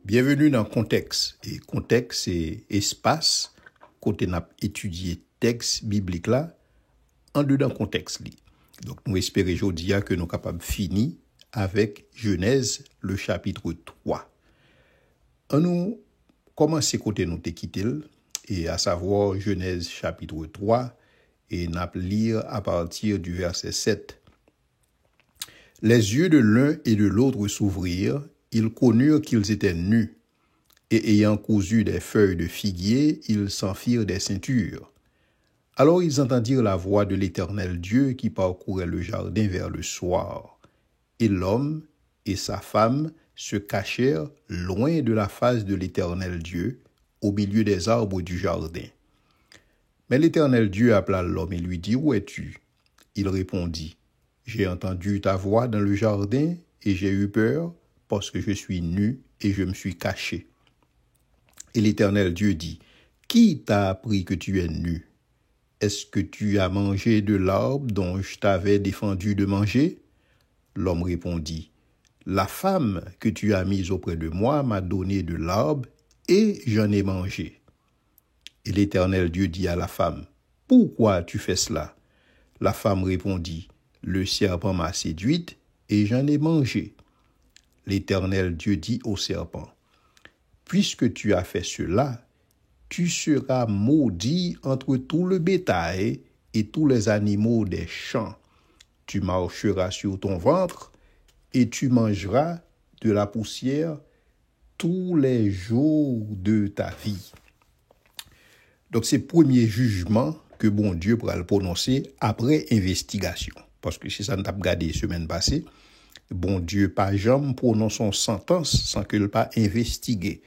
Bienvenue dans Contexte. Et contexte, c'est espace, côté n'a étudié texte biblique là, en dedans contexte li. Donc, nous espérons aujourd'hui que nous sommes capables de finir avec Genèse, le chapitre 3. On nous commencer côté nous te quitter, et à savoir Genèse chapitre 3, et nous lire à partir du verset 7. Les yeux de l'un et de l'autre s'ouvrirent, ils connurent qu'ils étaient nus, et ayant cousu des feuilles de figuier, ils s'en firent des ceintures. Alors ils entendirent la voix de l'Éternel Dieu qui parcourait le jardin vers le soir. Et l'homme et sa femme se cachèrent loin de la face de l'Éternel Dieu, au milieu des arbres du jardin. Mais l'Éternel Dieu appela l'homme et lui dit, « Où es-tu » Il répondit, « J'ai entendu ta voix dans le jardin, et j'ai eu peur, parce que je suis nu et je me suis caché. » Et l'Éternel Dieu dit, « Qui t'a appris que tu es nu? Est-ce que tu as mangé de l'arbre dont je t'avais défendu de manger? » L'homme répondit, « La femme que tu as mise auprès de moi m'a donné de l'arbre, et j'en ai mangé. » Et l'Éternel Dieu dit à la femme, « Pourquoi tu fais cela? » La femme répondit, « Le serpent m'a séduite, et j'en ai mangé. » L'Éternel Dieu dit au serpent, « Puisque tu as fait cela, tu seras maudit entre tout le bétail et tous les animaux des champs. Tu marcheras sur ton ventre et tu mangeras de la poussière tous les jours de ta vie. » Donc, c'est le premier jugement que bon Dieu pourra le prononcer après investigation. Parce que si ça nous a regardé la semaine passée, bon Dieu pas jamais prononce son sentence sans qu'il n'ait pas investigué,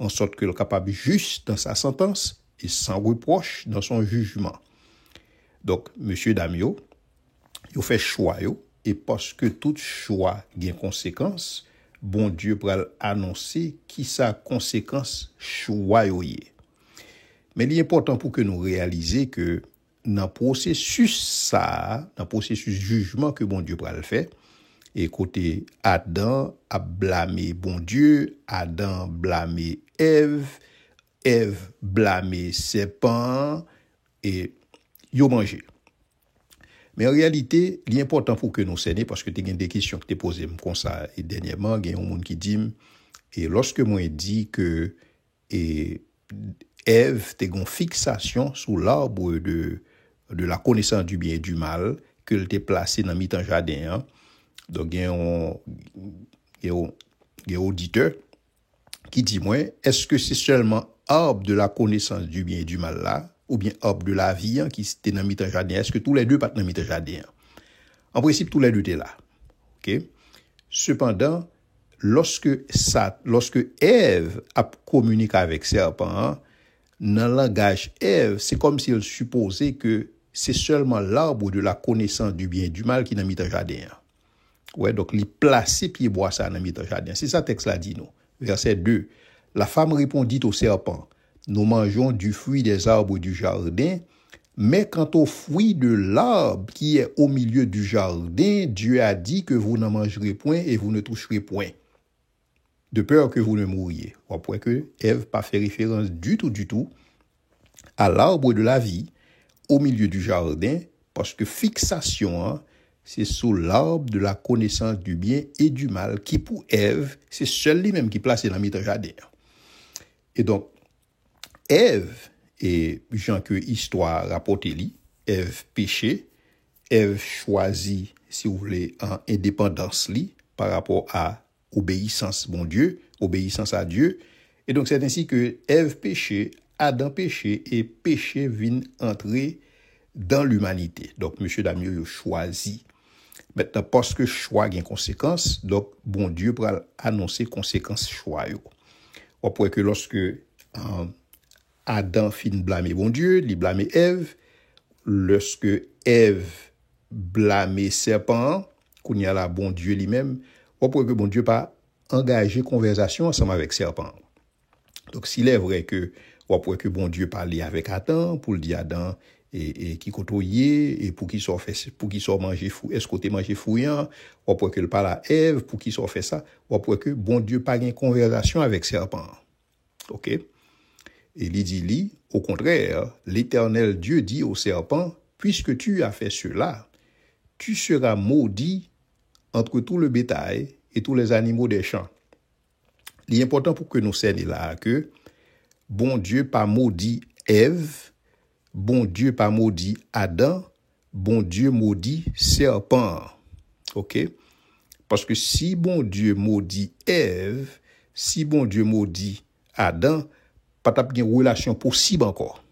en sorte qu'il est capable juste dans sa sentence et sans reproche dans son jugement. Donc, monsieur Damio, il fait choix, et parce que tout choix a une conséquence, bon Dieu pourra annoncer qui sa conséquence choix est. Mais il est important pour que nous réalisions que dans le processus jugement que bon Dieu pourra le faire, et côté Adam a blâmé bon Dieu, Adam blâmé Ève, Ève blâmé serpent, et yo mangé. Mais en réalité, l'important pour que nous senions, parce que tu as des questions que tu posées comme ça, et dernièrement, il y a un monde qui dit, et lorsque moi dit que Ève a une fixation sous l'arbre de la connaissance du bien et du mal, qu'elle était placée dans le jardin, hein. Donc, il y a un auditeur qui dit, moi, est-ce que c'est seulement arbre de la connaissance du bien et du mal là, ou bien arbre de la vie, hein, qui était dans le jardin? Est-ce que tous les deux pas dans le jardin? En principe, tous les deux étaient là. OK? Cependant, lorsque Ève a communiqué avec serpent, hein, dans le langage Ève, c'est comme si elle supposait que c'est seulement l'arbre de la connaissance du bien et du mal qui est dans le jardin. Ouais, donc, il place pied bois ça dans le jardin. C'est ça texte là dit nous. Verset 2. La femme répondit au serpent, nous mangeons du fruit des arbres du jardin, mais quant au fruit de l'arbre qui est au milieu du jardin, Dieu a dit que vous n'en mangerez point et vous ne toucherez point, de peur que vous ne mouriez. On pourrait que Ève pas fait référence du tout à l'arbre de la vie au milieu du jardin, parce que fixation, hein, c'est sous l'arbre de la connaissance du bien et du mal, qui pour Ève, c'est seul lui-même qui place dans le jardin. Et donc, Ève, et Jean que histoire rapporte li, Ève péché, Ève choisit, si vous voulez, en indépendance li, par rapport à obéissance, bon Dieu, obéissance à Dieu. Et donc, c'est ainsi que Ève péché, Adam péché, et péché vient entrer dans l'humanité. Donc, monsieur Damio choisit. Maintenant, parce que choix a une conséquence, donc, bon Dieu pourra annoncer conséquences choix. On pourrait que lorsque Adam fin blâmer bon Dieu, il blâmer Ève, lorsque Ève blâmer serpent, qu'on y a là bon Dieu lui-même, on pourrait que bon Dieu pas engager conversation ensemble avec serpent. Donc, s'il est vrai que on pourrait que bon Dieu parler avec Adam pour le dire Adam, et qui côtoyer et pour qui soit fait pour qui soit manger fou est-ce côté manger fouillant ou pour que le pas la Ève pour qui soit fait ça ou pour que bon Dieu pas une conversation avec serpent. OK? Et il dit au contraire, l'Éternel Dieu dit au serpent, puisque tu as fait cela, tu seras maudit entre tout le bétail et tous les animaux des champs. L'important pour que nous cernions là que bon Dieu pas maudit Ève, bon Dieu pas maudit Adam, bon Dieu maudit serpent. OK? Parce que si bon Dieu maudit Ève, si bon Dieu maudit Adam, pas t'a une relation possible encore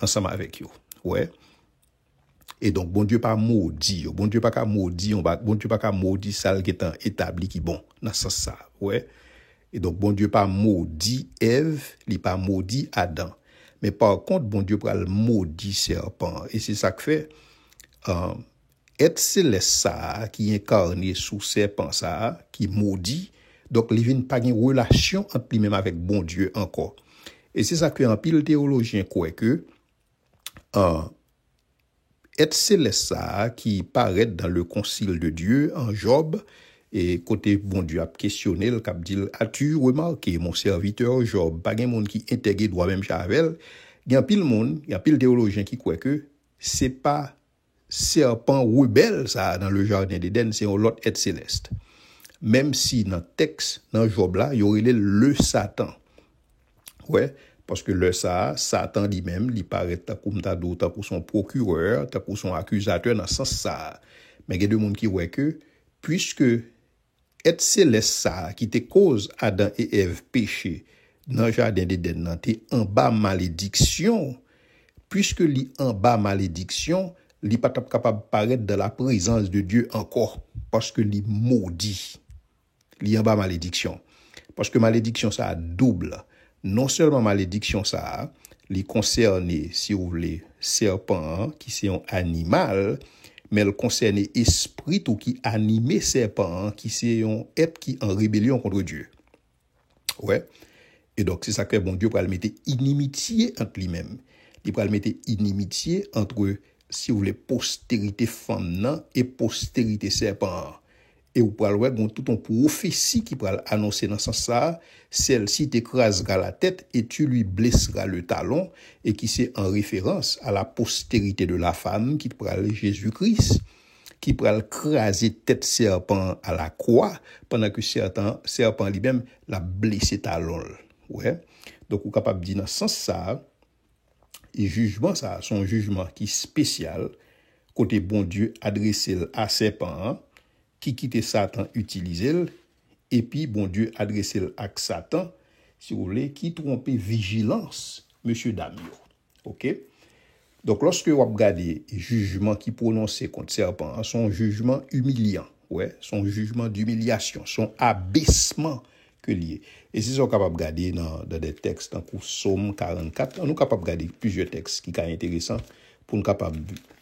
ensemble avec eux. Ouais. Et donc bon Dieu pas maudit, bon Dieu pas qu'à maudit, bon Dieu pas qu'à maudit ça qui est établi qui bon dans ce sens ça. Ouais. Et donc bon Dieu pas maudit Ève, il pas maudit Adam. Mais par contre bon Dieu pral maudit serpent et c'est ça que fait être céleste ça qui incarné sous serpent ça qui maudit donc il vient pas une relation entre lui-même avec bon Dieu encore. Et c'est ça que en pile théologien croit que être céleste ça qui paraît dans le concile de Dieu en Job et côté bon Dieu a questionné le cap dit as-tu remarqué mon serviteur Job pas gen monde qui intègre droit même Javel il y a pile monde il y a pile théologien qui croit que c'est pas serpent rebelle ça dans le jardin d'Éden c'est un autre être céleste même si dans texte dans Job là il y aurait le Satan ouais parce que le Satan lui-même il paraît comme ta d'autres pour son procureur pour son accusateur dans sens ça mais il y a des monde qui voient que puisque être céleste ça qui te cause Adam et Ève péché dans le jardin d'Éden nan te en bas malédiction puisque li en bas malédiction li pas capable paraître dans la présence de Dieu encore parce que li maudit li en bas malédiction parce que malédiction ça double non seulement malédiction ça li concerne si vous voulez serpent qui c'est un animal mais elle concerne esprit ou qui animé serpent qui c'est un être qui en rébellion contre Dieu. Ouais. Et donc c'est ça que bon Dieu va mettre inimitié entre lui-même. Il va mettre inimitié entre si vous voulez postérité femme et postérité serpent. Et vous pouvez voir tout un prophétie qui va annoncer dans ce sens ça, celle-ci t'écrasera la tête et tu lui blesseras le talon et qui c'est en référence à la postérité de la femme qui pourra Jésus-Christ qui pourra craser tête serpent à la croix pendant que serpent lui-même l'a blessé talon. Ouais. Donc vous capable dire dans ce sens ça et jugement ça son jugement qui spécial côté bon Dieu adressé à serpent qui quitte Satan utiliser et puis bon Dieu adresser à Satan si vous voulez qui trompe vigilance monsieur Damio. OK? Donc lorsque vous regardez jugement qui prononcé contre serpent son jugement humiliant, ouais, son jugement d'humiliation, son abaissement que lié. Et si on capable regarder dans des textes dans Psaume 44, on est capable regarder plusieurs textes qui sont intéressants pour nous capable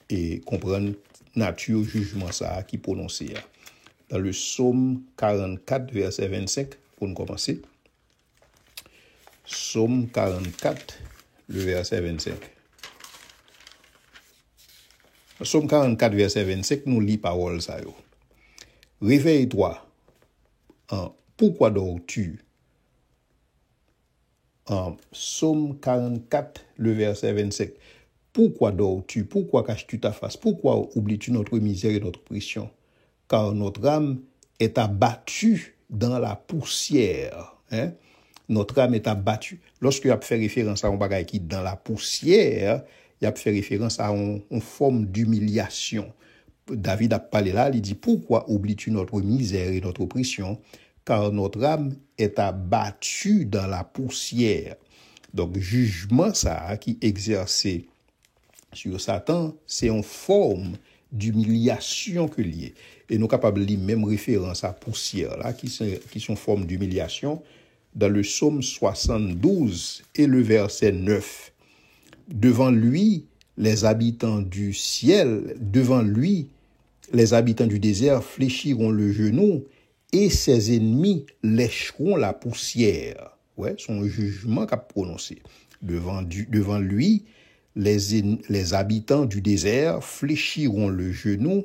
et comprendre nature jugement ça qui prononcé dans le Psaume 44 verset 25 pour nous commencer. Psaume 44 le verset 25. Psaume 44 verset 25 nous lit parole ça yo. Réveille-toi. Pourquoi dors-tu? Psaume 44 le verset 25. Pourquoi dors-tu? Pourquoi caches-tu ta face? Pourquoi oublies-tu notre misère et notre pression? Car notre âme est abattue dans la poussière. Hein? Notre âme est abattue. Lorsque il a fait référence à un bagage qui dans la poussière, il a fait référence à une forme d'humiliation. David a parlé là, il dit, pourquoi oublies-tu notre misère et notre oppression? Car notre âme est abattue dans la poussière. Donc, jugement ça qui exercé sur Satan, c'est une forme d'humiliation que lié. Et nous capables de lire même référence à poussière là qui sont forme d'humiliation dans le psaume 72 et le verset 9. Devant lui, les habitants du ciel, devant lui, les habitants du désert fléchiront le genou et ses ennemis lécheront la poussière. Ouais, son jugement qu'a prononcé. Devant lui, les habitants du désert fléchiront le genou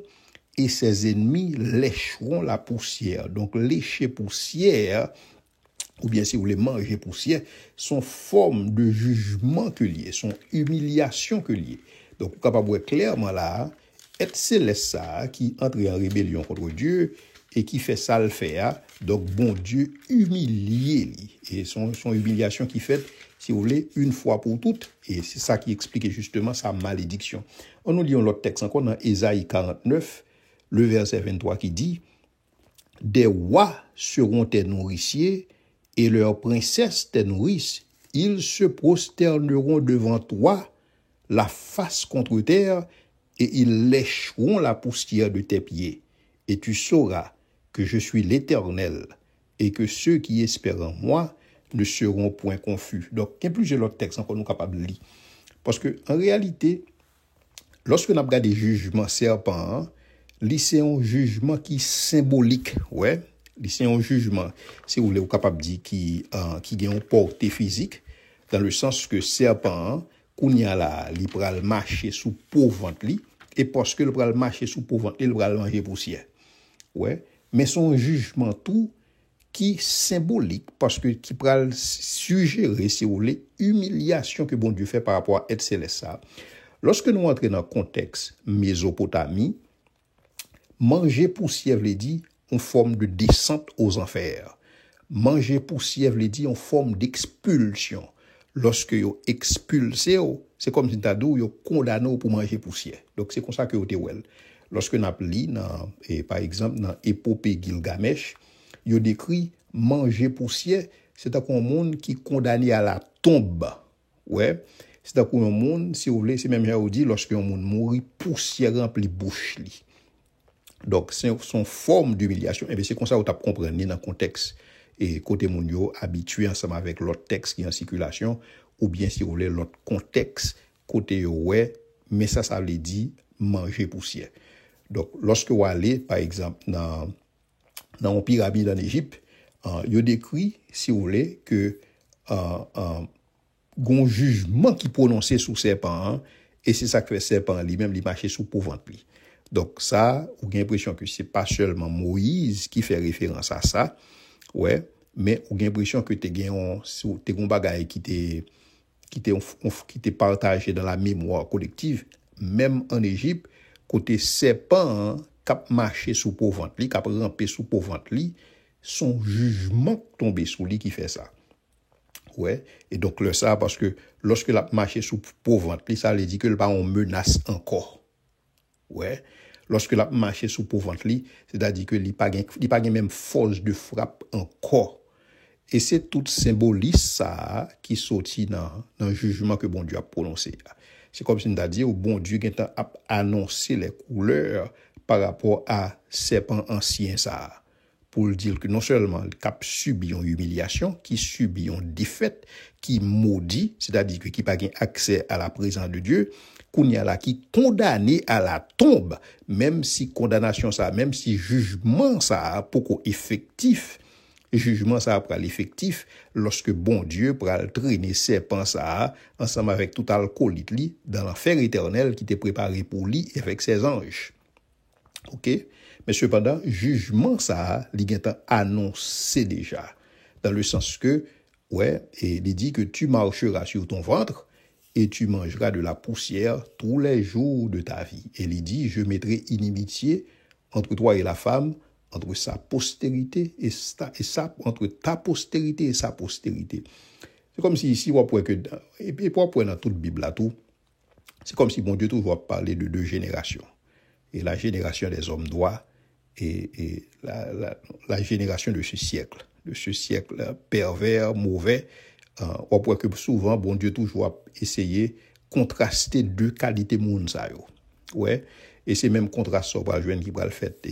et ses ennemis lécheront la poussière. Donc, lécher poussière, ou bien si vous voulez manger poussière, sont forme de jugement que lié, sont humiliation que lié. Donc, vous capable voir clairement là, être céleste ça, qui entre en rébellion contre Dieu, et qui fait ça le faire, donc bon Dieu humilié lui. Et son humiliation qui fait, si vous voulez, une fois pour toutes, et c'est ça qui explique justement sa malédiction. On nous lit l'autre texte encore dans Ésaïe 49, le verset 23 qui dit « Des rois seront tes nourriciers, et leurs princesses tes nourrices. Ils se prosterneront devant toi, la face contre terre, et ils lécheront la poussière de tes pieds. Et tu sauras que je suis l'Éternel, et que ceux qui espèrent en moi ne seront point confus. » Donc, il y a plusieurs autres textes encore nous capables de lire. Parce que, en réalité, lorsque nous regardons des jugements serpents, c'est un jugement qui est symbolique. Ouais, c'est un jugement, si vous voulez, vous capable de dire qui a une portée physique, dans le sens que serpent, qu'on y a là, il pral marcher sous peau ventre, et parce que le pral marcher sous peau ventre, il pral manger poussière. Ouais, mais son jugement tout qui symbolique parce que qui pral suggérer, si vous voulez, humiliation que bon Dieu fait par rapport à être céleste. Lorsque nous entrons dans le contexte Mésopotamie, manger poussière veut dire en forme de descente aux enfers. Manger poussière veut dire en forme d'expulsion. Lorsque vous expulsez, c'est comme si vous condamné pour manger poussière. Donc c'est comme ça que vous êtes. Lorsque nous lisons, par exemple, dans l'épopée Gilgamesh, il décrit manger poussière, c'est un monde qui est condamné à la tombe. Ouais. C'est un monde, si vous voulez, c'est même j'ai dit, lorsque un monde mourit, poussière remplit bouche. Donc, c'est son forme d'humiliation. Et bien, c'est comme ça que vous comprenez dans le contexte. Et côté mondial, habitué ensemble avec l'autre texte qui est en circulation, ou bien, si vous voulez, l'autre contexte, côté ouais, mais ça veut dire manger poussière. Donc, lorsque vous allez, par exemple, dans une pyramide en Égypte, il décrit, si vous voulez, que un jugement qui prononcé sous serpent, et c'est ça que fait serpent lui-même, il marche sous pour ventre. Donc, ça, vous avez l'impression que c'est pas seulement Moïse qui fait référence à ça, ouais, mais vous avez l'impression que tu as un bagage qui t'est partagé dans la mémoire collective, même en Égypte, côté serpent, cap marché sous pour ventre, cap rampé sous pour ventre, son jugement tombé sous lui qui fait ça. Ouais, et donc le ça parce que lorsque la marché sous pour ventre, ça veut dire que le pas on menace encore. Ouais, lorsque la marché sous pour ventre, c'est-à-dire que il pas même force de frappe encore. Et c'est tout symbolise ça qui sorti dans le jugement que bon Dieu a prononcé. C'est comme si on a dit au bon Dieu qui a annoncé les couleurs par rapport à serpent ancien ça. Pour dire que non seulement le cap subit une humiliation, qui subit une défaite, qui maudit, c'est-à-dire que qui n'a pas accès à la présence de Dieu, qu'on y a là qui condamné à la tombe, même si condamnation ça, même si jugement ça a beaucoup effectif, jugement ça après l'effectif, lorsque bon Dieu pourra traîner serpent ça ensemble avec tout alcoolite li dans l'enfer éternel qui était préparé pour lui avec ses anges. OK? Mais cependant, jugement ça, il est annoncé déjà. Dans le sens que, ouais, et il dit que tu marcheras sur ton ventre et tu mangeras de la poussière tous les jours de ta vie. Et il dit, je mettrai inimitié entre toi et la femme, entre sa postérité entre ta postérité et sa postérité. C'est comme si ici, et pour dans toute la Bible, là, tout, c'est comme si bon Dieu toujours parlait de deux générations. Et la génération des hommes droits, et la génération de ce siècle pervers, mauvais, on voit que souvent, bon Dieu toujours essayer contraster deux qualités monde ça yo. Ouais, et c'est même contraste ça va joindre qui va le fait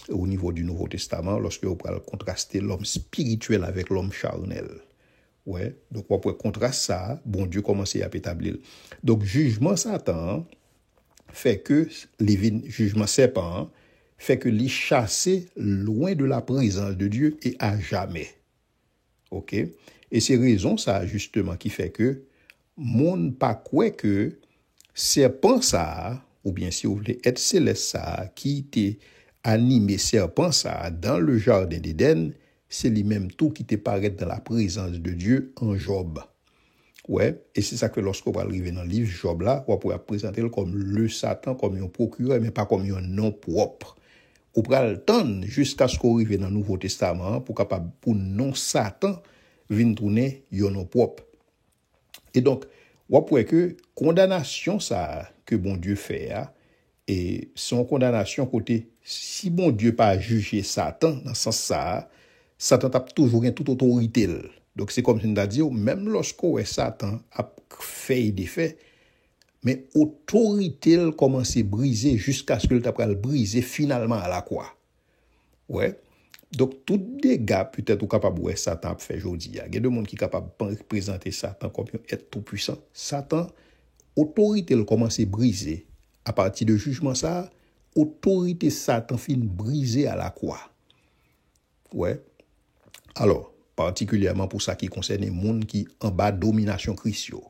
au niveau du Nouveau Testament lorsque on va contraster l'homme spirituel avec l'homme charnel. Ouais, donc on peut contraster ça, bon Dieu commence à établir. Donc jugement Satan fait que jugement serpent fait que les chasser loin de la présence de Dieu et à jamais. OK? Et c'est raison ça justement qui fait que moun pas quoi que serpent ça, ou bien si vous voulez être céleste ça, qui était animé serpent ça dans le jardin d'Éden, c'est lui-même tout qui te paraît dans la présence de Dieu en Job. Ouais, et c'est ça que lorsqu'on va arriver dans le livre Job là, on pourra présenter comme le Satan, comme un procureur, mais pas comme un nom propre. On pourra le temps jusqu'à ce qu'on arrive dans le Nouveau Testament pour capable pour non Satan venir tourner un nom propre. Et donc, on pourrait que condamnation ça que bon Dieu fait et son condamnation côté si bon Dieu pas jugé Satan dans ce sens ça, Satan a toujours une toute autorité. Donc c'est comme si on a dit même lorsqu'on est Satan a fait des faits, mais autorité commence à briser jusqu'à ce que le tapral briser finalement à la croix. Ouais. Donc tout dégâts peut-être ou capable ouais Satan a fait aujourd'hui. Il y a des gens qui sont capables de représenter Satan comme un être tout puissant. Satan autorité commence à briser à partir de jugement ça, autorité Satan fin briser à la croix. Ouais. Alors, particulièrement pour ça qui concerne les gens qui en bas domination Christio.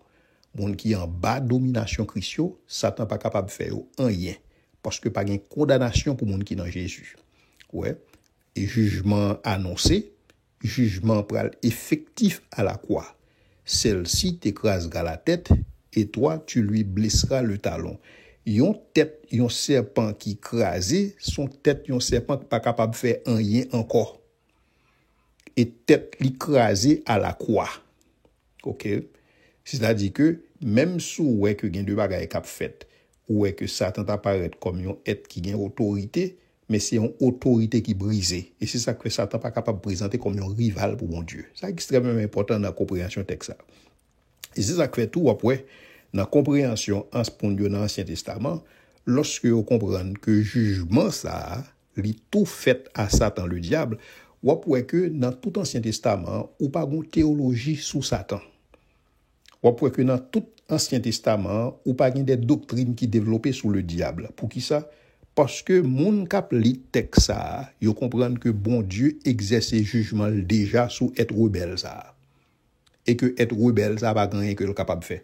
Moun qui en bas domination Christio, Satan pas capable de faire rien parce que pas de condamnation pour moun qui dans Jésus. Ouais. Et jugement annoncé, jugement pral effectif à la croix. Celle-ci t'écrasera la tête et toi tu lui blesseras le talon. Yon tête, yon serpent qui crasé, son tête yon serpent pas capable de faire rien encore. Et tête l'écrasé à la croix. OK? C'est-à-dire que même si ouais que gen de bagaille k'ap fait, ouais que Satan t'apparaît comme un être qui a autorité, mais c'est une autorité qui brisée. Et c'est ça que Satan pas capable de présenter comme un rival pour mon Dieu. C'est extrêmement important dans la compréhension texte. Et c'est ça que fait tout après dans la compréhension en ce point de vue dans l'Ancien Testament, lorsque vous comprenez que jugement ça, li tout fait à Satan le diable, ou après que dans tout Ancien Testament, ou pas une théologie sous Satan. Ou après que dans tout Ancien Testament, ou pas des doctrines qui développées sous le diable. Pour qui ça? Parce que moun kap li texte ça, yo comprendre que bon Dieu exerce jugement déjà sous être rebelle ça. Et que être rebelle ça pas gagner que le capable faire.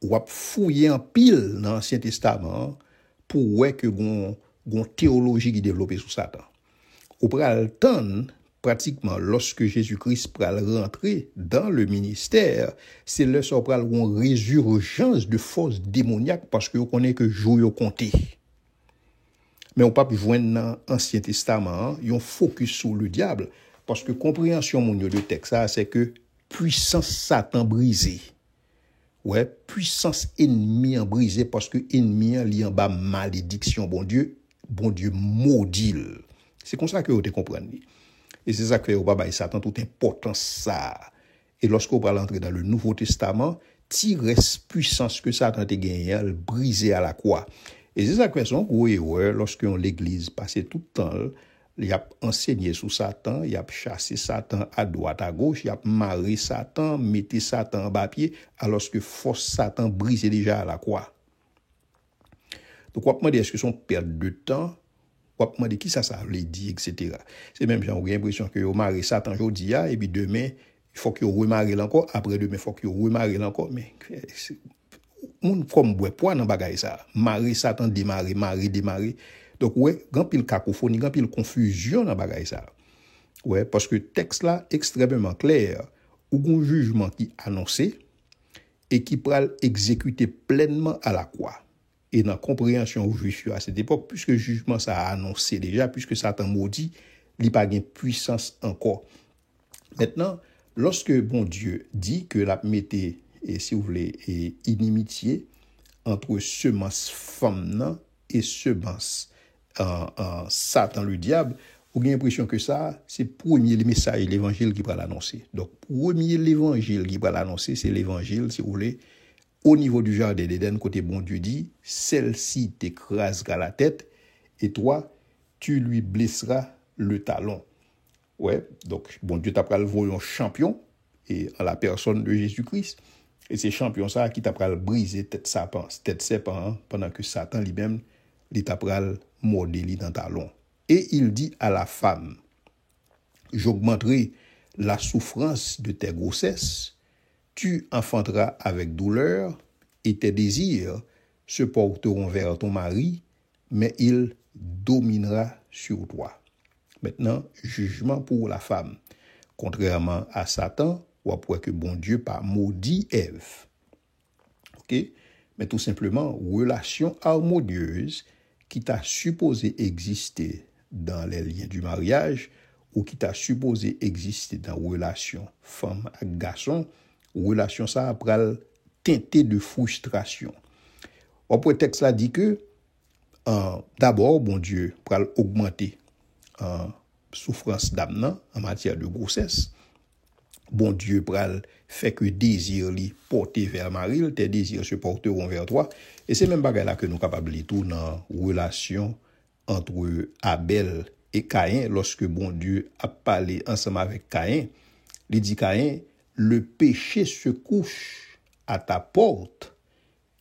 Ou ap fouiller en pile dans l'Ancien Testament pour ouais que gon théologie qui développée sous Satan. Ou pral tan pratiquement lorsque Jésus-Christ pral rentrer dans le ministère, c'est là so pral une résurgence de force démoniaque parce que on connaît que jour yo compté. Mais on peut pas joindre dans l'Ancien Testament, yon focus sur le diable parce que compréhension mon de texte ça c'est que puissance Satan brisée. Ouais, puissance ennemi en brisé parce que ennemi li en bas malédiction bon Dieu maudit. C'est comme ça que vous te comprenez. Et c'est ça que vous ba Satan toute importance ça. Et lorsqu'on va entrer dans le Nouveau Testament, tire puissance que Satan te gagné, le briser à la croix. Et c'est ça que son gros erreur lorsque l'église passait tout le temps, il a enseigné sous Satan, il a chassé Satan à droite à gauche, il a marré Satan, mettez Satan en bas pied, alors que force Satan brisait déjà à la croix. Donc, on va demander est-ce que son perte de temps, on va demander qui ça veut dire, etc. C'est même j'ai l'impression que vous marrez Satan aujourd'hui, et puis demain, il faut que vous remarrez encore, après demain, il faut que vous remarrez encore, mais moun comme bois poids dans bagaille ça, marrer Satan démarrer, démarrer. Donc ouais, grand pile cacophonie, grand pile confusion dans bagaille ça. Ouais, parce que texte là extrêmement clair, ou un jugement qui annoncé et qui pral exécuter pleinement à la croix. Et dans compréhension juif à cette époque, puisque le jugement ça a annoncé déjà, puisque Satan maudit, il pas gain puissance encore. Maintenant, lorsque bon Dieu dit que la mettez et si vous voulez inimitié entre semence femme et semence Satan le diable, vous avez l'impression que ça c'est premier le message l'évangile qui va l'annoncer. Donc premier l'évangile qui va l'annoncer, c'est l'évangile si vous voulez au niveau du jardin d'Éden côté bon Dieu dit celle-ci t'écrasera la tête et toi tu lui blesseras le talon. Ouais, donc bon Dieu t'a pris le voyant champion et en la personne de Jésus-Christ. Et c'est champion ça qui t'a pral briser tête serpent pendant que Satan lui-même il t'a pral morder li dans talon. Et il dit à la femme, j'augmenterai la souffrance de tes grossesses tu enfanteras avec douleur, et tes désirs se porteront vers ton mari, mais il dominera sur toi. Maintenant, jugement pour la femme. Contrairement à Satan, ou après que bon Dieu pas maudit Ève. OK? Mais tout simplement, relation harmonieuse qui t'a supposé exister dans les liens du mariage ou qui t'a supposé exister dans relation femme avec garçon, relation ça après teinté de frustration. Au prétexte là dit que d'abord bon Dieu pral augmenter souffrance d'âme en matière de grossesse. Bon Dieu pral fait que désir li porter vers Marie, tes désirs se porteront vers toi. Et c'est même bagay là que nous capables de tout dans relation entre Abel et Caïn lorsque bon Dieu a parlé ensemble avec Caïn. Il dit Caïn, le péché se couche à ta porte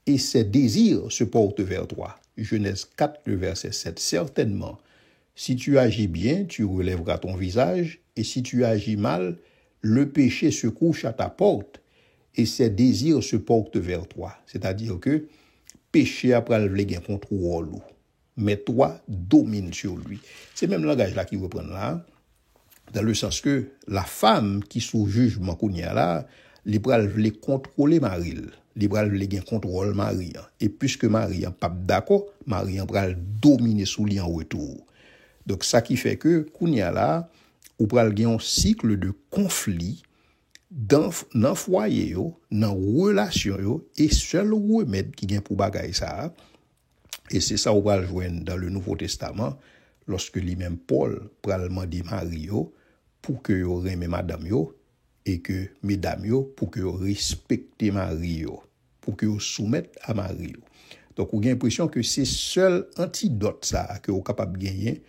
et ses désirs se portent vers toi. Genèse 4, le verset 7. Certainement, si tu agis bien, tu relèveras ton visage, et si tu agis mal, le péché se couche à ta porte et ses désirs se portent vers toi. C'est-à-dire que péché après le gain contrôle, mais toi domine sur lui. C'est même langage là qui reprend là, dans le sens que la femme qui sous jugement qu'on y a là, libéral veut contrôler Marie, libéral veut gain contrôle Marie, et puisque Marie n'est pas d'accord, Marie va dominer sous lui en retour. Donc ça qui fait que qu'on y a là, ou pral gen un cycle de conflit dans foyer yo, dans relation yo, et seul remède qui gen pour bagay ça. Et c'est ça ou pral joindre dans le Nouveau Testament lorsque lui-même Paul pral demander Marie yo pour que yo reme madame yo et que mesdames yo pour que yo respecte Marie yo, pour que yo soumette à Marie yo. Donc ou gen l'impression que c'est seul antidote ça que yo capable gagner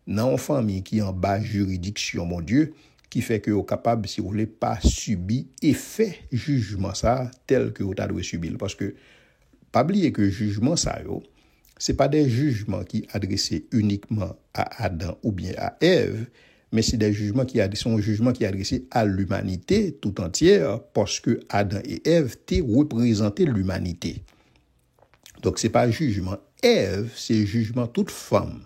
dans une famille qui est en bas juridiction, mon Dieu, qui fait que vous êtes capable, si vous voulez, pas subir effet jugement ça tel que vous avez subir. Parce que, pas oublier que jugement ça, c'est pas des jugements qui adressés uniquement à Adam ou bien à Ève, mais c'est des jugements sont jugements qui adressés à l'humanité tout entière, parce que Adam et Ève représentaient l'humanité. Donc, c'est pas jugement Ève, c'est jugement toute femme.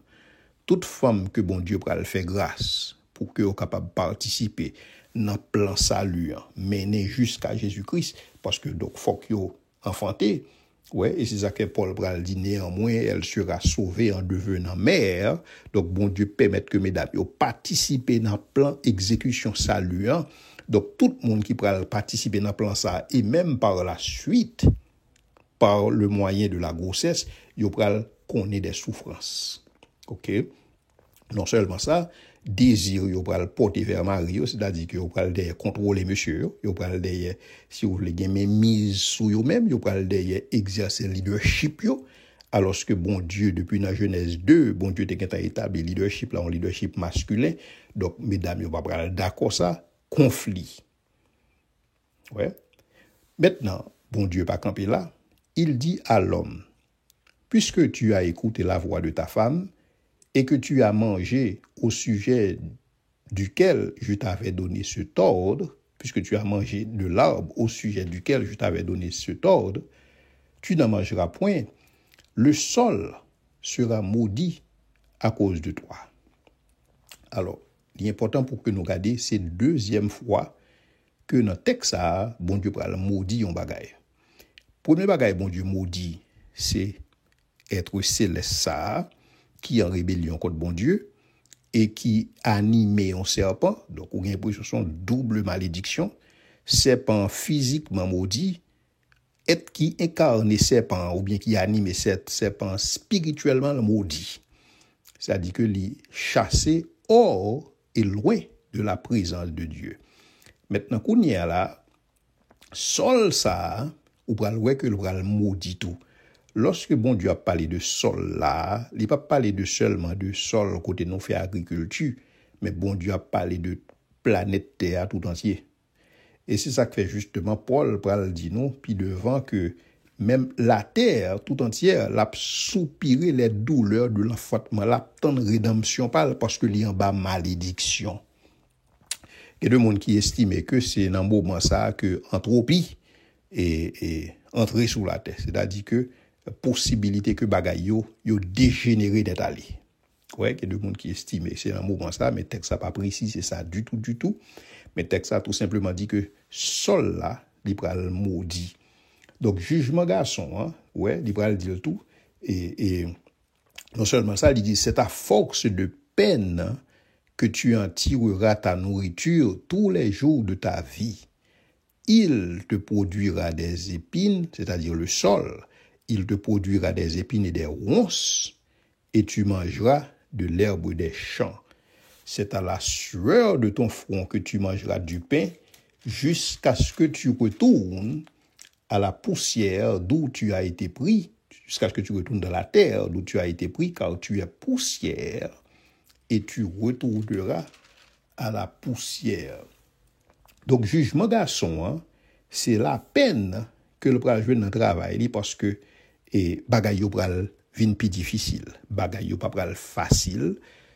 Toute femme que bon Dieu pral faire grâce pour que vous capable participer dans plan salut mener jusqu'à Jésus-Christ parce que donc faut que vous enfanter ouais et c'est ça que Paul pral dit néanmoins elle sera sauvée en devenant mère. Donc bon Dieu permettre que mesdames yo participer dans plan exécution salut donc tout le monde qui pral participer dans plan ça et même par la suite par le moyen de la grossesse yo pral connaître des souffrances. OK? Non seulement ça, désir yo pral porter vers Marie, c'est-à-dire que yo pral derrière contrôler monsieur, yo pral derrière si vous voulez gagner mise sur yo même, yo pral derrière exercer leadership yo, alors que bon Dieu depuis la Genèse 2, bon Dieu t'a établi leadership là, un leadership masculin. Donc mesdames yo pas pral d'accord ça, conflit. Ouais. Maintenant, bon Dieu pas camper là, il dit à l'homme: puisque tu as écouté la voix de ta femme et que tu as mangé au sujet duquel je t'avais donné cet ordre, puisque tu as mangé de l'arbre au sujet duquel je t'avais donné cet ordre, tu n'en mangeras point. Le sol sera maudit à cause de toi. Alors, l'important pour que nous regardions, c'est deuxième fois que dans le texte, bon Dieu pral maudit un bagay. Premier bagay, bon Dieu maudit, c'est être céleste ça, qui est en rébellion contre bon Dieu et qui animait un serpent. Donc, on a l'impression que c'est une double malédiction. Serpent physiquement maudit, être qui incarne serpent ou bien qui anime serpent spirituellement maudit. C'est-à-dire que les chasser hors et loin de la présence de Dieu. Maintenant, qu'on y a là, sol ça, ou pral ouais que le pral maudit tout. Lorsque bon Dieu a parlé de sol là, il n'a pas parlé de seulement de sol côté non fait agriculture, mais bon Dieu a parlé de planète Terre tout entier. Et c'est ça que fait justement Paul pral dit non, puis devant que même la terre tout entière l'a soupiré les douleurs de l'enfantement, l'a tant de rédemption parce que li en bas malédiction. Il y a des gens qui estiment que c'est dans le moment ça que l'entropie est entrée sous la terre. C'est-à-dire que la possibilité que bagaille yo dégénéré d'être allé. Ouais, il y a des gens qui estiment que c'est dans le moment ça, mais le texte n'a pas précisé ça du tout. Mais le texte a tout simplement dit que sol là, il pral maudit. Donc, jugement garçon, hein, ouais, il pral dire tout. Et non seulement ça, il dit, c'est à force de peine que tu en tireras ta nourriture tous les jours de ta vie. Il te produira des épines, c'est-à-dire le sol, il te produira des épines et des ronces, et tu mangeras de l'herbe des champs. C'est à la sueur de ton front que tu mangeras du pain, jusqu'à ce que tu retournes à la poussière d'où tu as été pris, jusqu'à ce que tu retournes dans la terre d'où tu as été pris, car tu es poussière, et tu retourneras à la poussière. Donc, jugement garçon, hein, c'est la peine que le pral jouer dans le travail, parce que bagay yo pral vin pi difficile, bagay yo pa pral facile.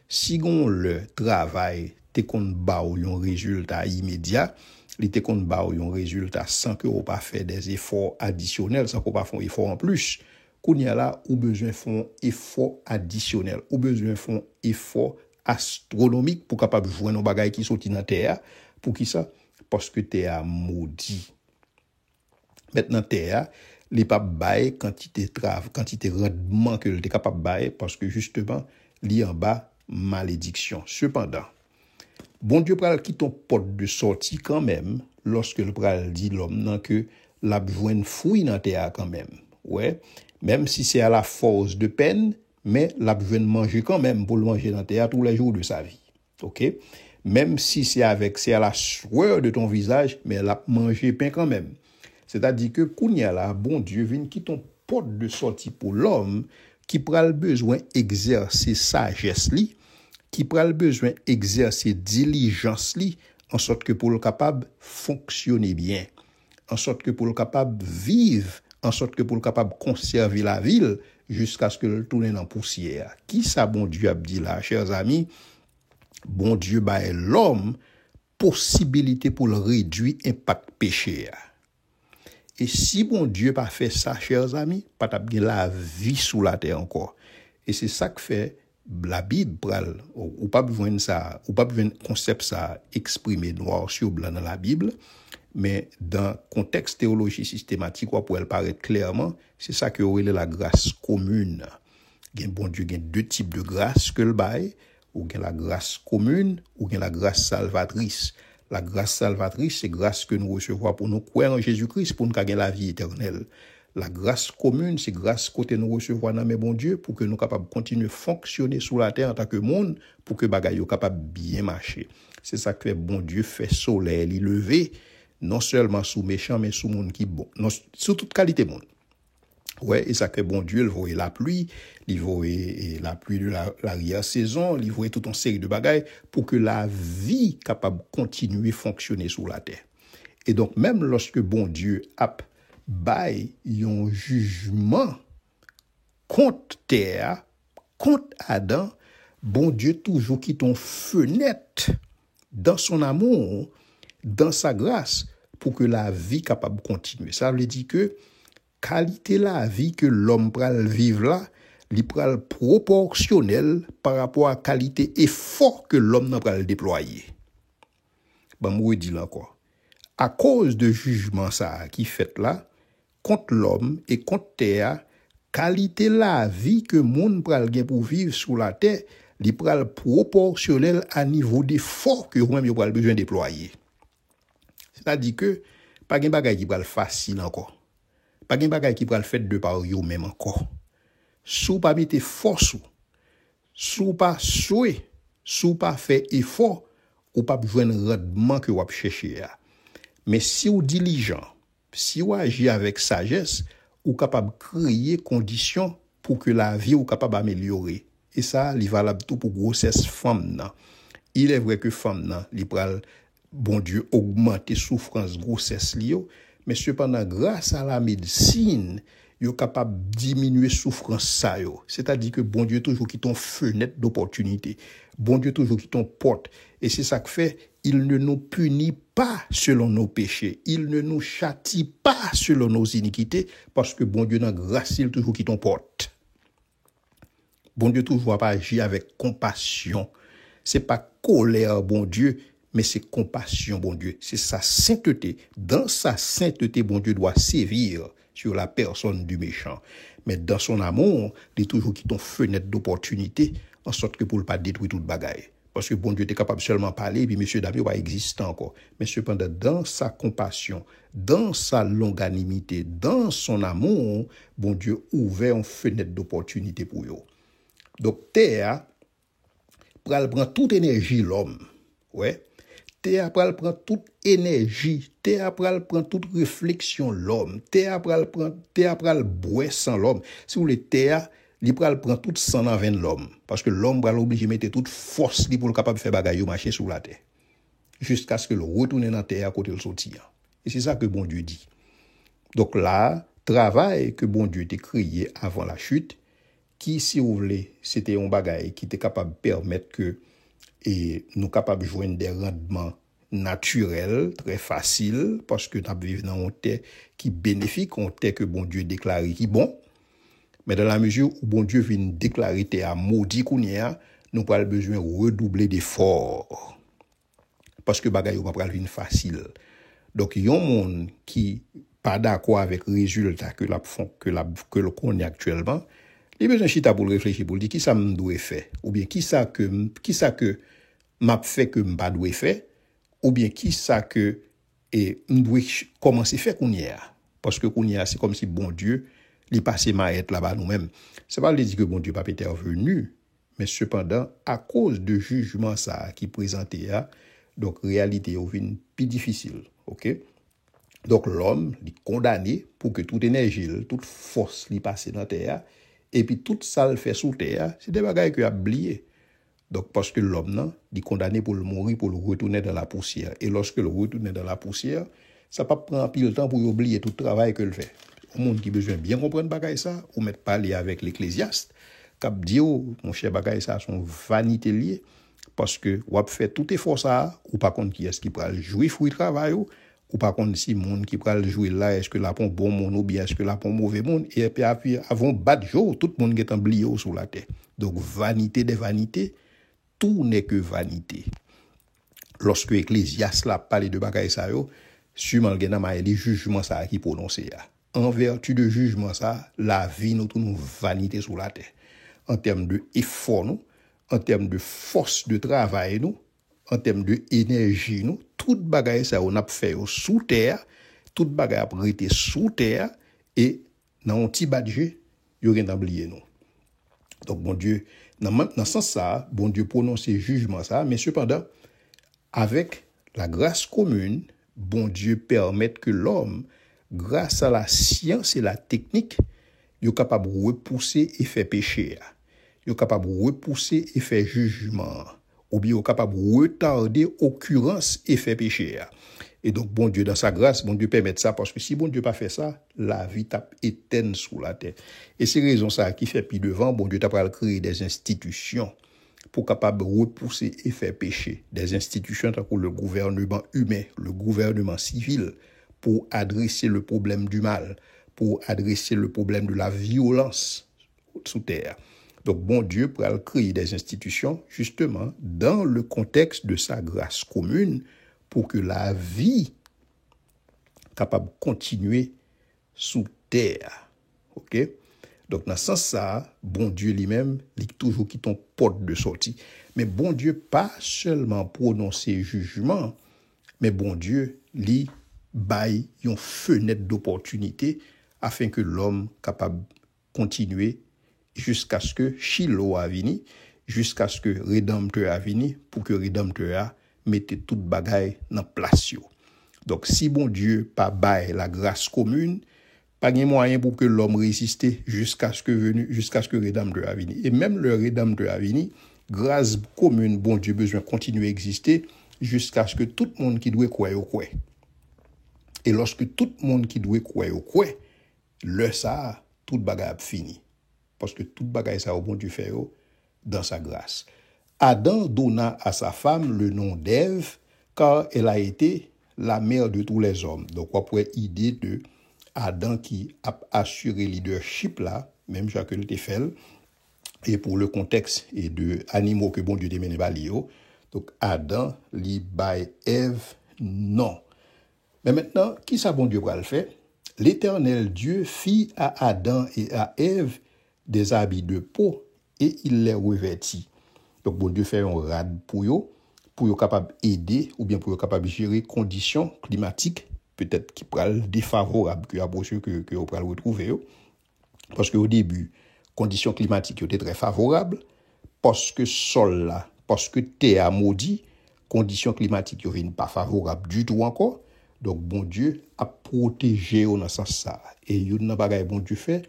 Si gon le travail te kon ba ou yon résultat immédiat, li te kon ba ou yon résultat sans que ou pas fait des efforts additionnels, sans qu'on pas font effort en plus. Kounya là, ou besoin font effort additionnel, ou besoin font effort astronomique pour capable joindre bagay qui sorti dans terre. Pour qui ça? Parce que terre maudit. Maintenant terre, li pa bail quantité rendement que t'es capable bail parce que justement, li en bas malédiction. Cependant, bon Dieu pral qui ton porte de sortie quand même lorsque le pral dit l'homme non que l'a joine fruit dans terre quand même. Ouais, même si c'est à la force de peine, mais l'a joine manger quand même pour le manger dans terre tous les jours de sa vie. OK? Même si c'est à la sueur de ton visage, mais l'a manger pain quand même. C'est-à-dire que kounya là, bon Dieu vient qui ton porte de sortie pour l'homme qui pral besoin exercer sagesse li, qui pral besoin exercer diligence li, en sorte que pour le capable fonctionner bien, en sorte que pour le capable vivre, en sorte que pour le capable conserver la ville jusqu'à ce que le tourne en poussière. Qui ça bon Dieu a dit là, chers amis? Bon Dieu baille l'homme possibilité pour le réduire impact péché. Et si bon Dieu pas fait ça, chers amis, pas t'a bien la vie sous la terre encore. Et c'est ça que fait la Bible pral ou pas besoin ça, ou pas besoin concept ça exprimé noir sur blanc dans la Bible, mais dans contexte théologie systématique ou pour elle paraître clairement, c'est ça que aurait la grâce commune. Gen bon Dieu gen deux types de grâce que le bail, ou gen la grâce commune ou gen la grâce salvatrice. La grâce salvatrice, c'est grâce que nous recevons pour nous croire en Jésus-Christ, pour nous gagner la vie éternelle. La grâce commune, c'est grâce côté nous recevons dans mes bon Dieu, pour que nous capables continuer à fonctionner sur la terre en tant que monde, pour que bagaille capable bien marcher. C'est ça que bon Dieu fait soleil, il lever, non seulement sous méchant, mais sous monde qui bon, non, sous toute qualité monde. Ouais, et ça que bon Dieu, il voit la pluie, il voit la pluie de l'arrière-saison, il voit toute une série de bagailles pour que la vie capable continuer fonctionner sur la terre. Et donc, même lorsque bon Dieu a bail un jugement contre terre, contre Adam, bon Dieu toujours quitte une fenêtre dans son amour, dans sa grâce, pour que la vie capable continuer. Ça veut dire que qualité la vie que l'homme pral vivre là, li pral proportionnel par rapport à qualité effort que l'homme n'a pral déployer. Ben moi dit là encore. À cause de jugement ça qui fait là contre l'homme et contre terre, qualité la vie que monde pral gen pour vivre sur la terre, li pral proportionnel à niveau d'effort que moi pral besoin déployer. C'est-à-dire que pas gen bagay qui pral facile encore. Pas gen bagay qui pral fait de par yo même encore. Sou pas mette force, sou pas souhait, sou pas fait effort, ou pas joindre rendement que ou ap chercher. Mais si ou diligent, si ou agit avec sagesse, ou capable créer conditions pour que la vie ou capable améliorer. Et ça, il valable tout pour grossesse femme nan. Il est vrai que femme nan, li pral bon Dieu augmenter souffrance grossesse li yo, mais cependant grâce à la médecine, yo capable diminuer souffrance ça yo. C'est-à-dire que bon Dieu toujours qui ton fenêtre d'opportunité. Bon Dieu toujours qui ton porte et c'est ça que fait Il ne nous punit pas selon nos péchés. Il ne nous châtie pas selon nos iniquités, parce que bon Dieu, dans grâce, il toujours qui t'en porte. Bon Dieu toujours pas agir avec compassion. C'est pas colère, bon Dieu, mais c'est compassion, bon Dieu. C'est sa sainteté. Dans sa sainteté, bon Dieu doit sévir sur la personne du méchant. Mais dans son amour, il est toujours qui ton fenêtre d'opportunité, en sorte que pour ne pas détruire toute bagaille. Parce que bon Dieu était capable seulement de parler, et puis monsieur David va exister encore. Mais cependant, dans sa compassion, dans sa longanimité, dans son amour, bon Dieu ouvert une fenêtre d'opportunité pour eux. Donc, terre, pral prend toute énergie l'homme. Ouais. Terre pral prend toute énergie, terre pral prend toute réflexion l'homme, terre pral boire sans l'homme. Si vous voulez terre, li pral prend toute sang dans veine l'homme parce que l'homme pral obligé mettre toute force li pour capable faire bagaille marcher sur la terre jusqu'à ce que le retourne dans terre à côté le sortir. Et c'est ça que bon Dieu dit. Donc là, travail que bon Dieu t'a créé avant la chute, qui, si vous voulez, c'était un bagage qui était capable de permettre que nous capables de joindre des rendements naturels, très faciles, parce que nous vivons dans un terre qui bénéfique, un terre que bon Dieu déclare qui bon. Mais dans la mesure où bon Dieu vient déclarer terre maudit qu'on y a, nous avons besoin de redoubler d'efforts. Parce que bagage va pas venir facile. Donc, il y a un monde qui pas d'accord avec le résultat que le connaît actuellement. Il besoin chita pour réfléchir pour dire qui ça me doit faire ou bien qui ça que m'a fait que m'pas doit faire ou bien qui ça que et m'doit commencer faire qu'on y a parce que qu'on y a c'est comme si bon Dieu il passé ma être là-bas nous-mêmes. C'est pas le dire que bon Dieu pas intervenu, mais cependant à cause de jugement ça qui présenté a donc réalité au vient plus difficile, OK? Donc l'homme est condamné pour que toute énergie, toute force lui passe dans terre. Et puis tout ça le fait sous terre, c'est des bagages qu'il a oublié. Donc parce que l'homme non, il est condamné pour le mourir, pour le retourner dans la poussière. Et lorsque le retourne dans la poussière, ça pas prendre pile temps pour oublier tout le travail qu'il fait. Au monde qui besoin bien comprendre bagaille ça, ou mettre parler avec l'ecclésiaste, cap dit mon cher bagaille ça sont vanité liée parce que ou a fait tout effort ça, ou par contre qui est-ce qui va jouer fruit travail ou par contre si monde qui pral jouer là est-ce que là pour bon monde ou bien est-ce que là pour mauvais monde et puis avant bas de jour tout le monde est oublié sur la terre. Donc vanité des vanités, tout n'est que vanité. Lorsque Ecclésiaste l'a parlé de bagaille ça yo, sûrement gen nan les jugements ça qui prononcé ya. En vertu de jugement ça, la vie nous tout nous vanité sur la terre. En termes de effort nous, en termes de force de travail nous, en termes de énergie nous, toute bagaille ça on a fait sous terre, toute bagaille a été sous terre et dans un petit badge, yo gen oublié nous. Donc bon Dieu, dans ce sens ça, bon Dieu prononce jugement ça, mais cependant avec la grâce commune, bon Dieu permet que l'homme, grâce à la science et la technique, est capable de repousser et faire péché. Il est capable de repousser et faire jugement. Ou bien il est capable de retarder occurrence et faire péché. Et donc, bon Dieu, dans sa grâce, bon Dieu permet ça, parce que si bon Dieu pas fait ça, la vie tape éteinte sous la terre. Et c'est raison ça qui fait puis devant, bon Dieu t'a pas créer des institutions pour capable repousser et faire pécher. Des institutions comme le gouvernement humain, le gouvernement civil, pour adresser le problème du mal, pour adresser le problème de la violence sous terre. Donc, bon Dieu pourra créer des institutions, justement, dans le contexte de sa grâce commune, pour que la vie capable de continuer sous terre. OK? Donc, dans ce sens ça, bon Dieu lui-même, il est toujours qui ton porte de sortie. Mais bon Dieu, pas seulement prononcer jugement, mais bon Dieu, lui, baille une fenêtre d'opportunité afin que l'homme capable de continuer jusqu'à ce que Shiloh a vini, jusqu'à ce que Rédempteur a vini, pour que Rédempteur a mette toute bagaille dans place yo. Donc si bon Dieu pas baille la grâce commune, pas de moyen pour que l'homme résiste jusqu'à ce que Rédempteur a vini. Et même le Rédempteur a vini, grâce commune, bon Dieu besoin continuer à exister jusqu'à ce que tout le monde qui doit croire au croire. Et lorsque tout le monde qui doit croire au croire, le ça toute bagaille fini. Parce que toute bagaille ça au bon Dieu fait dans sa grâce. Adam donna à sa femme le nom d'Ève car elle a été la mère de tous les hommes. Donc, on pourrait idée de Adam qui a assuré leadership là, même Jacques le fait, et pour le contexte et de animaux que bon Dieu te mené balio. Donc, Adam li bay Ève non. Mais maintenant, qui ça bon Dieu va le faire? L'Éternel Dieu fit à Adam et à Ève des habits de peau et il les revêtit. Donc, bon Dieu fait un rad pour yo capable aider ou bien pour yo capable gérer conditions climatiques peut-être qui pral défavorables que vous pral retrouver yo. Parce que au début, conditions climatiques étaient très favorables parce que sol là, parce que terre maudit, conditions climatiques yo viennent pas favorables du tout encore. Donc bon Dieu a protégé au dans sens ça et yo nan bagay bon Dieu fait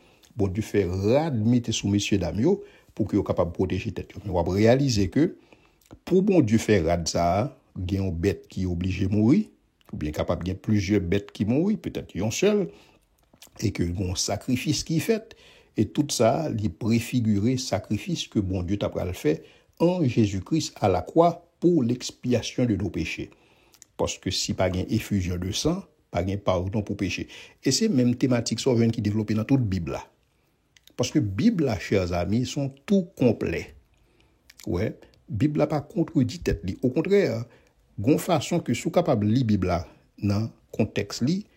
rad mettre sous messieurs dames yo pour que yo capable protéger tête yo. Mais on va réaliser que pour bon Dieu faire rad ça, gen une bête qui est obligé mourir ou bien capable gen plusieurs bêtes qui mourir, peut-être yon seul et que bon sacrifice qui fait et tout ça li préfigurer sacrifice que bon Dieu t'a pral fait en Jésus-Christ à la croix pour l'expiation de nos péchés. Parce que si pas gain effusion de sang, pas gain pardon pour péché. Et c'est même thématique souveraine qui développée dans toute Bible là. Parce que Bible là, chers amis, sont tout complets. Ouais, Bible là pas contredit tête li. Au contraire, gon façon que sou capable li Bible là dans contexte li,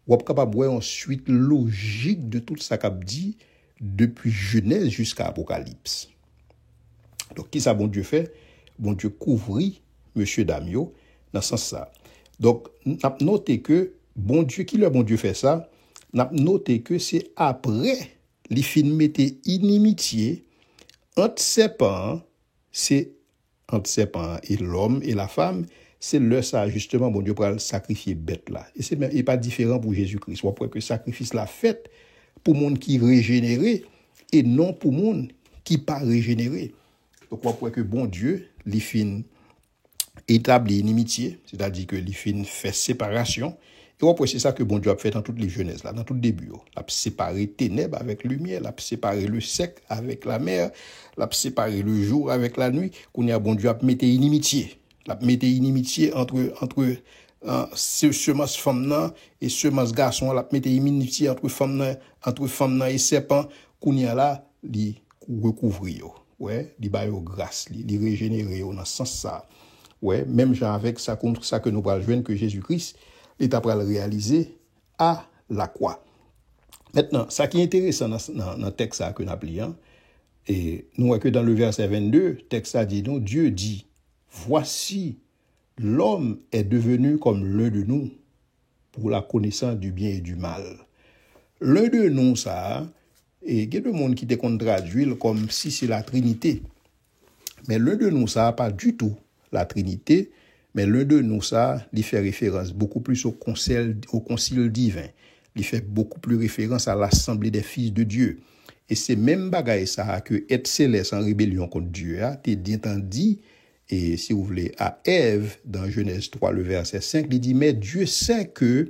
ou capable voir ensuite logique de tout ça qu'a dit depuis Genèse jusqu'à Apocalypse. Donc qui ça bon Dieu fait? Bon Dieu couvrit monsieur Damio dans ce sens ça. Donc n'a noté que bon Dieu fait ça, n'a noté que c'est après les fin mette inimitié entre serpent et l'homme et la femme, c'est le ça justement bon Dieu pour sacrifier bête là. Et c'est même et pas différent pour Jésus-Christ. On peut que sacrifice la fête pour monde qui régénéré et non pour monde qui pas régénéré. Donc on peut que bon Dieu li fin établi inimitié, c'est-à-dire que li fin fait séparation. Et on peut c'est ça que bon Dieu a fait dans toutes les Genèse là, dans tout début. L'a séparé ténèbres avec lumière, l'a séparé le sec avec la mer, l'a séparé le jour avec la nuit. Qu'on y a bon Dieu a mettre inimitié. L'a mettre inimitié entre semence femme et semence garçon, l'a mettre inimitié entre femme et serpent. Qu'on y a là li recouvrir. Ouais, li ba yo grâce, li régénérer dans sens ça. Ouais, même genre avec ça contre ça que nous va joindre que Jésus-Christ est après le réaliser à la croix. Maintenant, ça qui est intéressant dans le texte que nous appelons, et nous voyons que dans le verset 22, texte dit nous, Dieu dit, voici, l'homme est devenu comme l'un de nous pour la connaissance du bien et du mal. L'un de nous, ça, et il y a des gens qui te traduisent comme si c'est la Trinité. Mais l'un de nous, ça, pas du tout la Trinité, mais l'un de nous, ça, il fait référence beaucoup plus au concile divin. Il fait beaucoup plus référence à l'assemblée des fils de Dieu. Et c'est même bagaille ça que être céleste en rébellion contre Dieu, t'es dit, et si vous voulez, à Ève, dans Genèse 3, le verset 5, il dit, mais Dieu sait que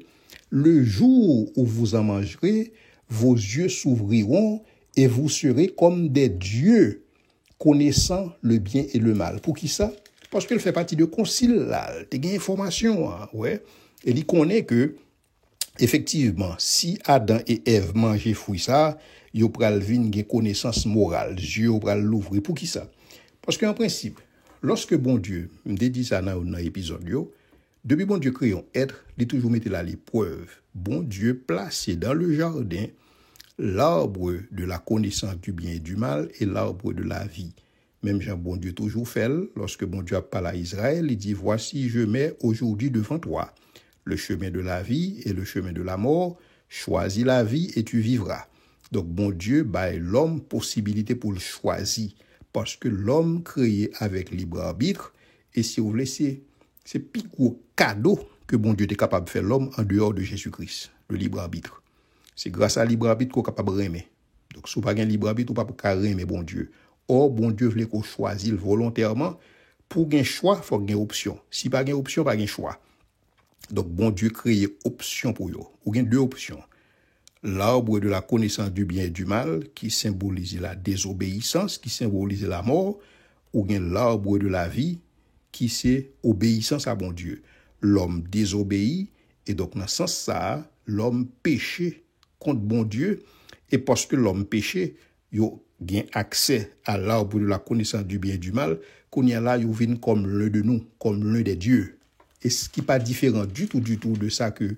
le jour où vous en mangerez, vos yeux s'ouvriront et vous serez comme des dieux, connaissant le bien et le mal. Pour qui ça? Parce qu'elle fait partie de concile là, tu as information, hein, ouais. Et il connaît que effectivement, si Adam et Ève mangeaient fruit ça, yo pral vinn gen connaissance morale, Dieu pral l'ouvrir. Pour qui ça? Parce qu'en principe, lorsque bon Dieu, me dit ça dans l'épisode yo, depuis bon Dieu créé un être, il toujours mettait là l'épreuve. Bon Dieu placé dans le jardin l'arbre de la connaissance du bien et du mal et l'arbre de la vie. Même Jean bon Dieu toujours fait, lorsque bon Dieu a parlé à Israël, il dit, voici, je mets aujourd'hui devant toi le chemin de la vie et le chemin de la mort. Choisis la vie et tu vivras. Donc, bon Dieu baille l'homme possibilité pour le choisir. Parce que l'homme créé avec libre arbitre, et si vous voulez, c'est plus gros cadeau que bon Dieu est capable de faire l'homme en dehors de Jésus-Christ, le libre arbitre. C'est grâce à libre arbitre qu'on est capable de aimer. Donc, si vous n'avez pas de libre arbitre, vous ne pouvez pas aimer bon Dieu. Or, bon Dieu voulait qu'on choisisse volontairement. Pour un choix, il faut une option. Si pas une option, pas un choix. Donc, bon Dieu crée option pour vous. Ou deux options. L'arbre de la connaissance du bien et du mal, qui symbolise la désobéissance, qui symbolise la mort, ou bien l'arbre de la vie, qui c'est obéissance à bon Dieu. l'homme désobéit, et donc dans ce sens ça, l'homme péché contre bon Dieu, et parce que l'homme péché, yo gain accès à l'arbre de la connaissance du bien et du mal, qu'on y a là, yo vient comme l'un de nous, comme l'un des dieux. Et ce qui n'est pas différent du tout de ça que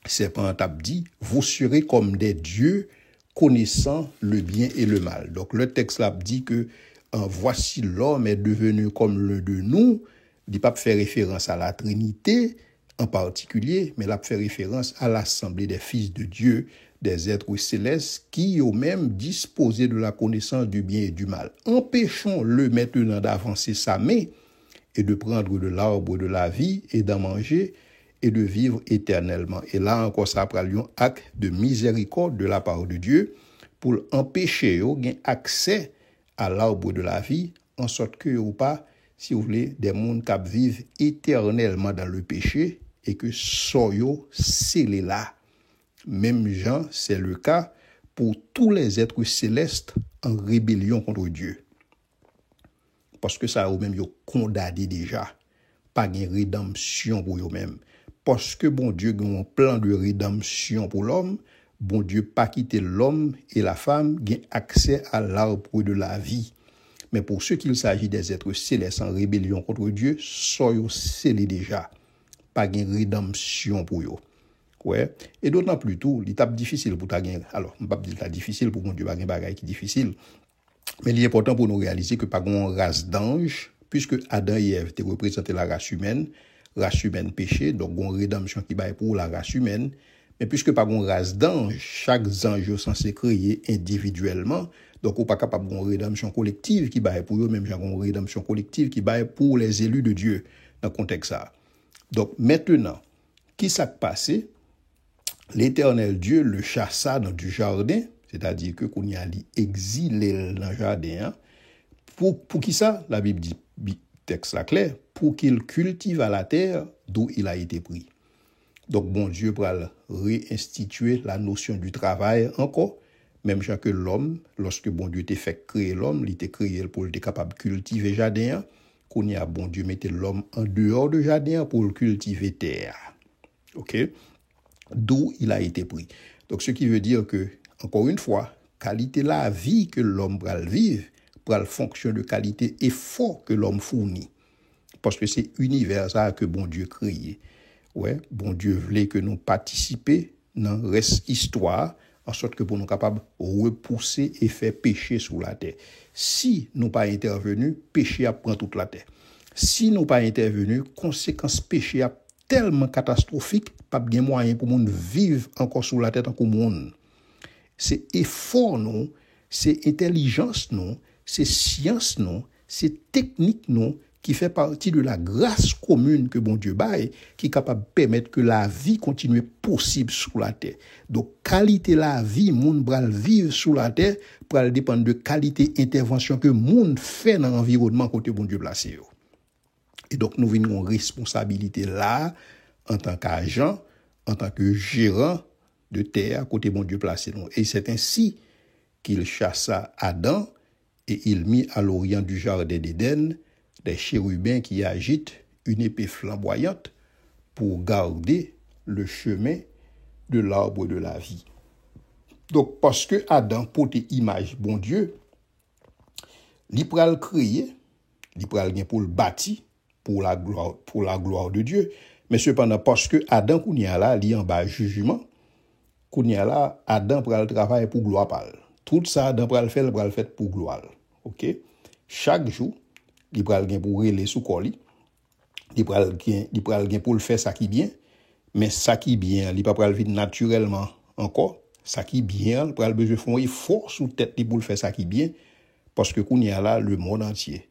serpent a dit, vous serez comme des dieux connaissant le bien et le mal. Donc le texte là dit que voici l'homme est devenu comme l'un de nous. Il ne pas faire référence à la Trinité en particulier, mais il fait référence à l'assemblée des fils de Dieu, des êtres célestes qui eux-mêmes disposaient de la connaissance du bien et du mal. Empêchons-le maintenant d'avancer sa main et de prendre de l'arbre de la vie et d'en manger et de vivre éternellement. Et là encore, ça prend un acte de miséricorde de la part de Dieu pour empêcher d'avoir accès à l'arbre de la vie, en sorte que ou pas, si vous voulez, des mondes qui vivent éternellement dans le péché et que soyo scellé là. Même Jean, c'est le cas pour tous les êtres célestes en rébellion contre Dieu. Parce que ça eux-mêmes yo condamné déjà. Pas de rédemption pour eux-mêmes. Parce que bon Dieu a un plan de rédemption pour l'homme, bon Dieu pas quitter l'homme et la femme gain accès à l'arbre de la vie. Mais pour ceux qu'il s'agit des êtres célestes en rébellion contre Dieu, soyez scellés déjà. Pas de rédemption pour eux. Ouais. Et d'autant plus tout, l'étape difficile pour ta gain. Alors, on ne peut pas dire que c'est difficile pour mon Dieu, pas de bagaille qui est difficile. Mais il est important pour nous réaliser que pas une race d'anges, puisque Adam et Ève étaient représentés la race humaine péché, donc une rédemption qui va pour la race humaine. Mais puisque pas une race d'anges, chaque ange est censé créer individuellement, donc on n'est pas capable d'une rédemption collective qui va pour eux, même une rédemption collective qui va pour les élus de Dieu dans le contexte ça. Donc maintenant, qui s'est passé? L'Éternel Dieu le chassa dans du jardin, c'est-à-dire que qu'on y a exilé dans le jardin. Pour qui ça? La Bible dit, texte là clair, pour qu'il cultive à la terre d'où il a été pris. Donc bon Dieu va réinstituer la notion du travail encore, même que l'homme, lorsque bon Dieu t'a fait créer l'homme, il t'a créé pour être capable de cultiver jardin, qu'on y a bon Dieu mettait l'homme en dehors de jardin pour le cultiver terre. OK? D'où il a été pris. Donc, ce qui veut dire que, encore une fois, qualité la vie que l'homme va vivre, pour la fonction de qualité effort que l'homme fournit. Parce que c'est univers ça que bon Dieu créé. Ouais, bon Dieu voulait que nous participions dans reste histoire, en sorte que pour nous capables de repousser et faire pécher sur la terre. Si nous pas intervenus, péché a prend toute la terre. Si nous pas intervenus, conséquence péché a tellement catastrophique, pas bien moyen pour monde vivre encore sous la tête en monde. C'est effort non, c'est intelligence non, c'est science non, c'est technique non qui fait partie de la grâce commune que bon Dieu baille, qui est capable de permettre que la vie continue possible sous la terre. Donc qualité la vie monde bral vivre sous la terre pour dépendre de qualité intervention que monde fait dans l'environnement côté bon Dieu placé. Et donc, nous venons en responsabilité là, en tant qu'agent, en tant que gérant de terre, côté bon Dieu placé nous. Et c'est ainsi qu'il chassa Adam et il mit à l'orient du jardin d'Éden des chérubins qui agitent une épée flamboyante pour garder le chemin de l'arbre de la vie. Donc, parce que Adam portait image bon Dieu, il pral créer, il pral gen pour le bâtir, pour la gloire de Dieu. Mais cependant, parce que Adam, qu'on y a là, il y a en bas jugement, qu'on y a là, Adam pral travailler pour gloire parle. Tout ça, Adam pral faire pour gloire. OK? Chaque jour, il pral gen pour relayer sous colis, il pral gen pour le faire ça qui bien, mais ça qui bien, il pas pral vivre naturellement encore. Ça qui bien, il pral besoin faire un effort sous tête pour le faire ça qui bien, parce que qu'on y a là, le monde entier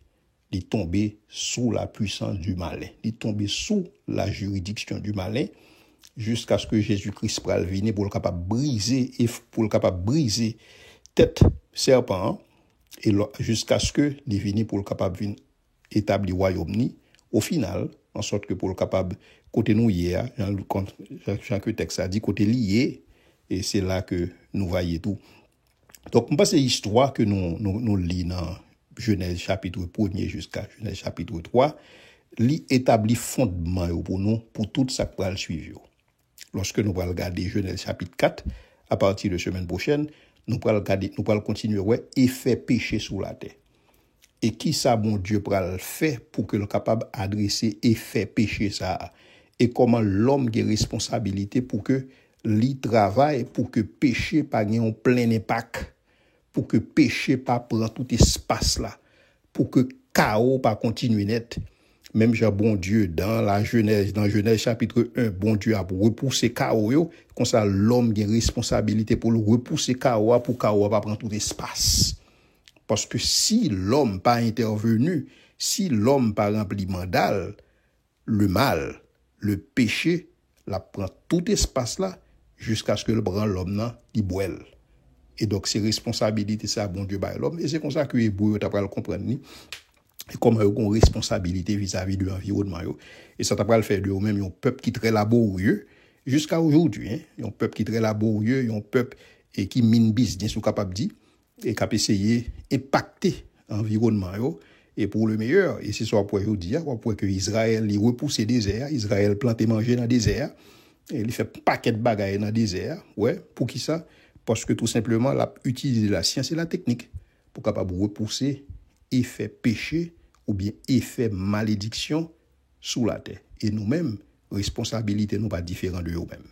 il est tombé sous la puissance du malin. Il est tombé sous la juridiction du malin jusqu'à ce que Jésus-Christ pral venir pour le capable briser et pour le capable briser tête serpent et jusqu'à ce que il vienne pour le capable venir établir royaume ni au final en sorte que pour le capable côté nous hier Jean que texte a dit côté lié et c'est là que nous voyons tout. Donc on passe l'histoire que nous lit dans Genèse chapitre 1er jusqu'à Genèse chapitre 3, li établit fondement pour nous, pour tout ça qui va le suivre. Lorsque nous allons regarder Genèse chapitre 4, à partir de semaine prochaine, nous allons continuer, effet péché sur la terre. Et qui ça, bon Dieu, pour le faire pour que le capable d'adresser effet péché ça? Et comment l'homme a responsabilité pour que lui travaille, pour que péché pas en plein impact, pour que péché pas prend tout espace là, pour que chaos pas continue net. Même Jean bon Dieu dans Genèse chapitre 1, bon Dieu a repoussé chaos, comme ça l'homme a responsabilité pour le repousser chaos pour chaos pas prendre tout espace. Parce que si l'homme pas intervenu, si l'homme pas rempli mandat, le mal, le péché, la prend tout espace là jusqu'à ce que le prend l'homme là, il boile. Et donc c'est responsabilité ça bon Dieu par l'homme et c'est comme ça que Hébreu t'a pas le comprendre ni et comment ils ont responsabilité vis-à-vis de l'environnement et ça t'a pas le faire de eux même un peuple qui très laborieux jusqu'à aujourd'hui un peuple qui très laborieux un peuple et qui mine business ou capable dit et qui a essayé impacter l'environnement et pour le meilleur et c'est ça pour aujourd'hui pour que Israël il repousse désert Israël plante et manger dans le désert et il fait paquet de bagailles dans le désert pour qui ça parce que tout simplement l'a utiliser la science et la technique pour capable repousser effet péché ou bien effet malédiction sous la terre et nous-mêmes responsabilité nous pas différent de eux-mêmes.